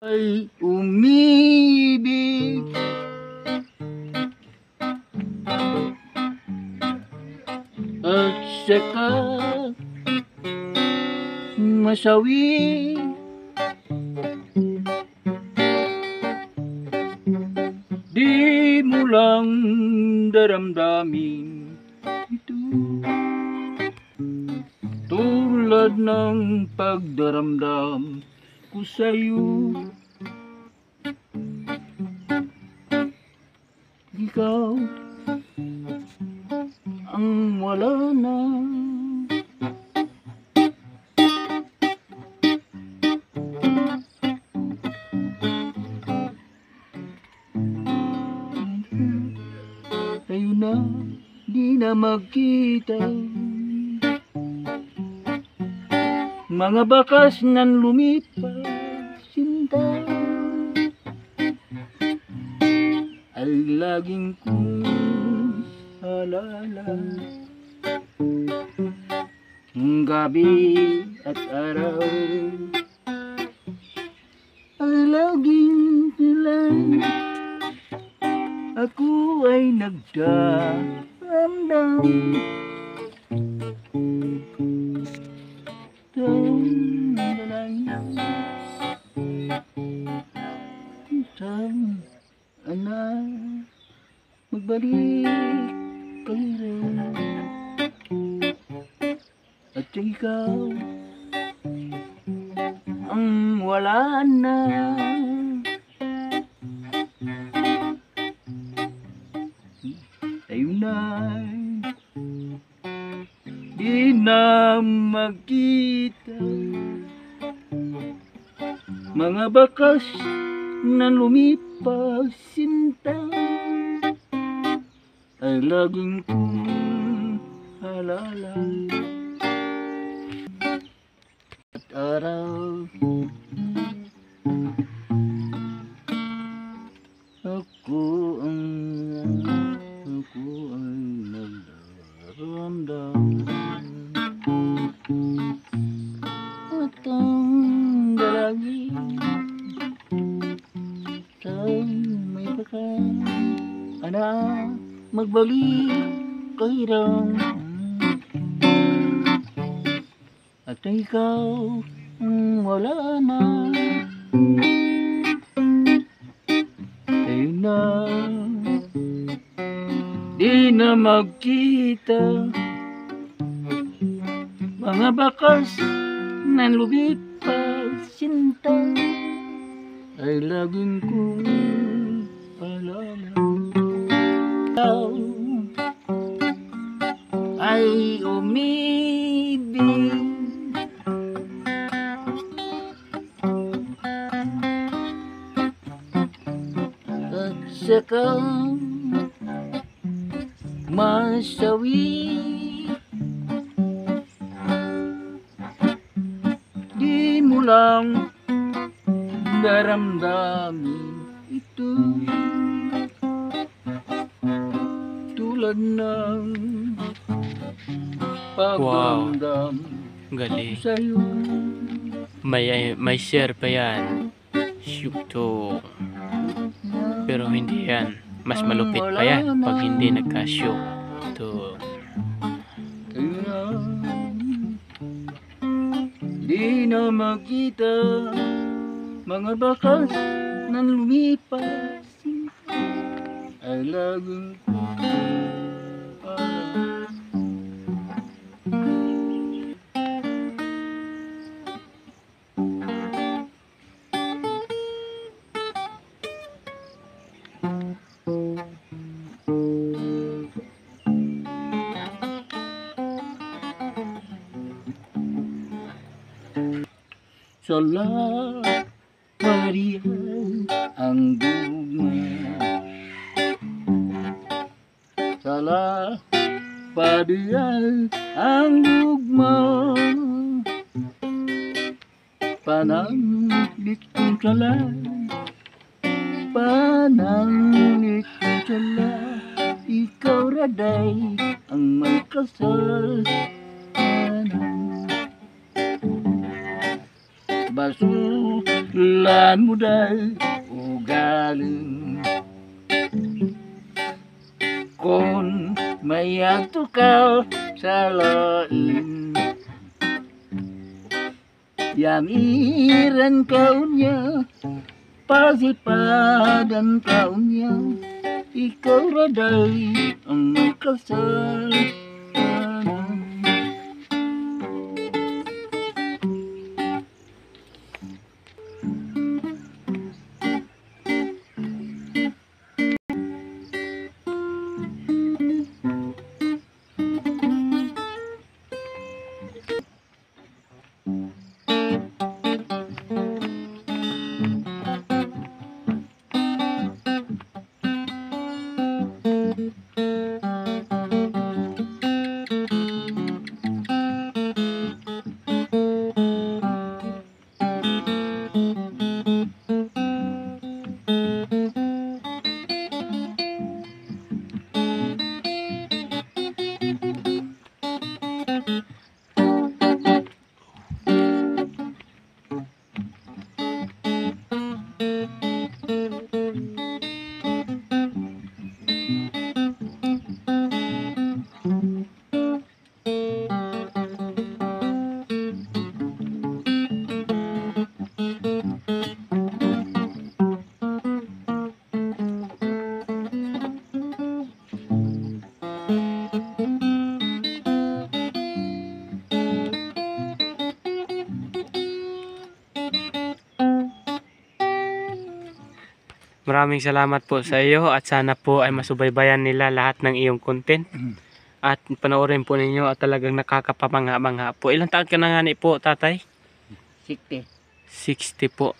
ay umibig at saka masawi. Di mo lang daramdamin ito, tulad ng pagdaramdam ko sa'yo. Ikaw ang wala na. Tayo na, di na magkita. Mga bakas nan lumipas, sinta ay laging kong alala. Gabi at araw ay laging pilay. Ako ay nagdaramdam magbalik kayo at ikaw ang wala na. Tayo na, di na magkita. Mga bakas na lumipas, sinta ay laging kong alala. At araw ako ay nagdaramdam at ang dalangin sa may bakas anak magbalik kayo at ikaw wala na. Tayo na, di na magkita. Mga bakas na lumipas, sinta ay laging kong alala. Ay umibig at saka masawi. Di mo lang daramdamin ito, tulad ng pagdamdam Galing. sa'yo. May share pa yan. Syukto. Pero hindi yan. Mas malupit pa yan pag hindi nagka-shook. To. Tayo na, di na magkita. Mga bakas na lumipas ay laging Salah parihan ang dugma, salah parihan ang dugma. Pananglit kong salah, pananglit kong salah. Ikaw raday ang may kasalanan. Baso Bulan muda ugaling kon mayatukal sa lain yamiran kaunya pasipadan kaunya ikaw raday ang kasal. Maraming salamat po sa iyo at sana po ay masubaybayan nila lahat ng iyong content. At panoorin po ninyo at talagang nakakapamangha-mangha po. Ilang taon ka na nga ni po, tatay? 60. 60 po.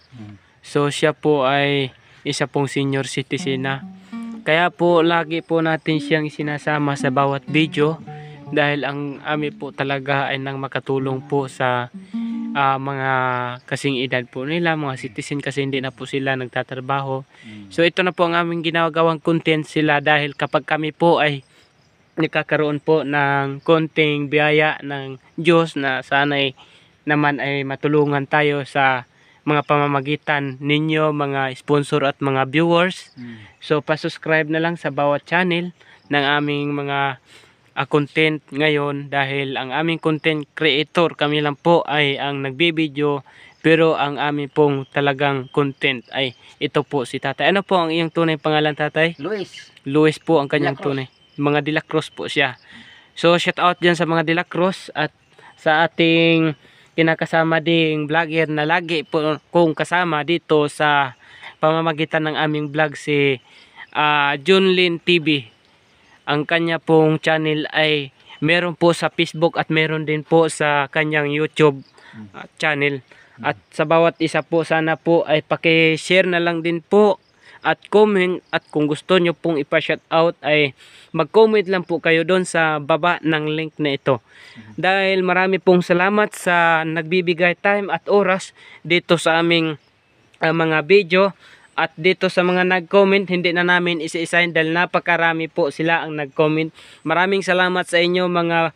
So siya po ay isa pong senior citizen na. Kaya po lagi po natin siyang isinasama sa bawat video dahil ang amin po talaga ay nang makatulong po sa mga kasing edad po nila, mga citizen kasi hindi na po sila nagtatrabaho. So ito na po ang aming ginagawang content sila dahil kapag kami po ay nakakaroon po ng konting biyaya ng Diyos na sana'y naman ay matulungan tayo sa mga pamamagitan ninyo, mga sponsor at mga viewers. So pa-subscribe na lang sa bawat channel ng aming mga content ngayon dahil ang aming content creator, kami lang po ay ang nagbibideo pero ang aming pong talagang content ay ito po si tatay. Ano po ang iyong tunay pangalan, tatay? Luis. Luis po ang kanyang De la Cruz. tunay. Mga De La Cruz po siya. So shout out dyan sa mga De La Cruz at sa ating kinakasama ding vlogger na lagi po kong kasama dito sa pamamagitan ng aming vlog si Junlin TV. Ang kanya pong channel ay meron po sa Facebook at meron din po sa kanyang YouTube channel. At sa bawat isa po sana po ay paki-share na lang din po at comment, at kung gusto nyo pong ipa-shout out ay mag-comment lang po kayo doon sa baba ng link na ito. Dahil marami pong salamat sa nagbibigay time at oras dito sa aming mga video. At dito sa mga nag-comment, hindi na namin isa-isahin dahil napakarami po sila ang nag-comment. Maraming salamat sa inyo mga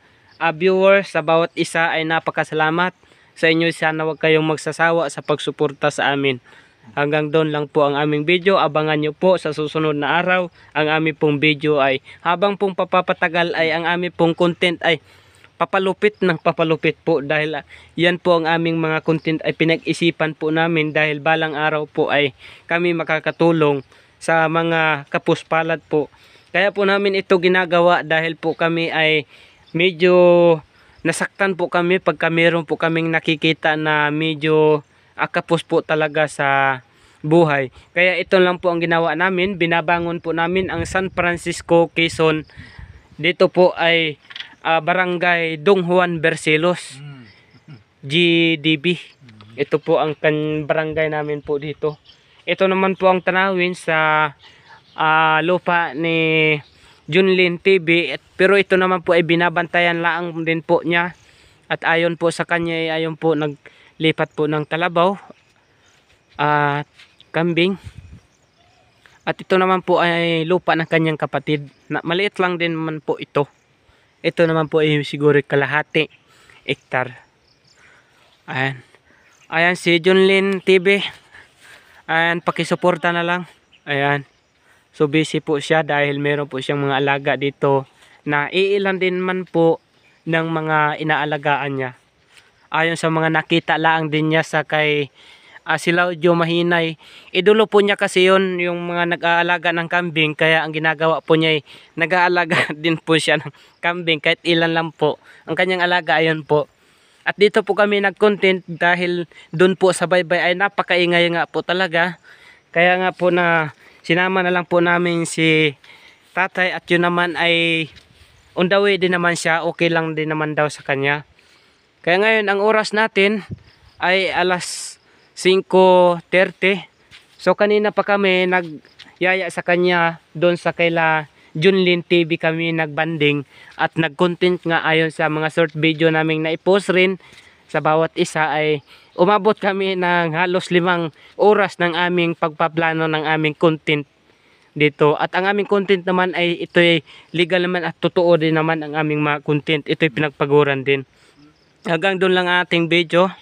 viewers. Sa bawat isa ay napakasalamat sa inyo. Sana huwag kayong magsasawa sa pagsuporta sa amin. Hanggang doon lang po ang aming video. Abangan nyo po sa susunod na araw. Ang aming pong video ay habang pong papapatagal ay ang aming pong content ay papalupit ng papalupit po dahil yan po ang aming mga content ay pinag-isipan po namin dahil balang araw po ay kami makakatulong sa mga kapuspalad po. Kaya po namin ito ginagawa dahil po kami ay medyo nasaktan po kami pagka meron po kaming nakikita na medyo kapos po talaga sa buhay. Kaya ito lang po ang ginawa namin, binabangon po namin ang San Francisco, Quezon. Dito po ay Barangay Don Juan Bercelos, GDB. Ito po ang barangay namin po dito. Ito naman po ang tanawin sa lupa ni Junlin TV. Pero ito naman po ay binabantayan lang din po niya. At ayon po sa kanya, ayon po naglipat po ng kalabaw at kambing. At ito naman po ay lupa ng kanyang kapatid. Maliit lang din naman po ito. Ito naman po ay siguro kalahati hektar. Ayan. Ayan si Junlin TV. And pakisuporta na lang. Ayan. So busy po siya dahil meron po siyang mga alaga dito na iilan din man po ng mga inaalagaan niya. Ayon sa mga nakita lang din niya sa kay Silaudio Mahinay. Idolo po niya kasi yon yung mga nag-aalaga ng kambing, kaya ang ginagawa po niya ay nag-aalaga din po siya ng kambing kahit ilan lang po ang kanyang alaga. Ayon po. At dito po kami nag-content dahil doon po sa baybay ay napakaingay nga po talaga. Kaya nga po na sinama na lang po namin si tatay at yun naman ay on the way din naman siya. Okay lang din naman daw sa kanya. Kaya ngayon ang oras natin ay alas 5:30. So kanina pa kami nagyaya sa kanya doon sa kaila Junlin TV kami nagbanding at nag-content nga ayon sa mga short video naming na-post rin sa bawat isa ay umabot kami ng halos 5 oras ng aming pagpaplano ng aming content dito. At ang aming content naman ay ito ay legal naman at totoo din naman ang aming mga content. Ito ay pinagpaguran din. Hanggang doon lang ating video.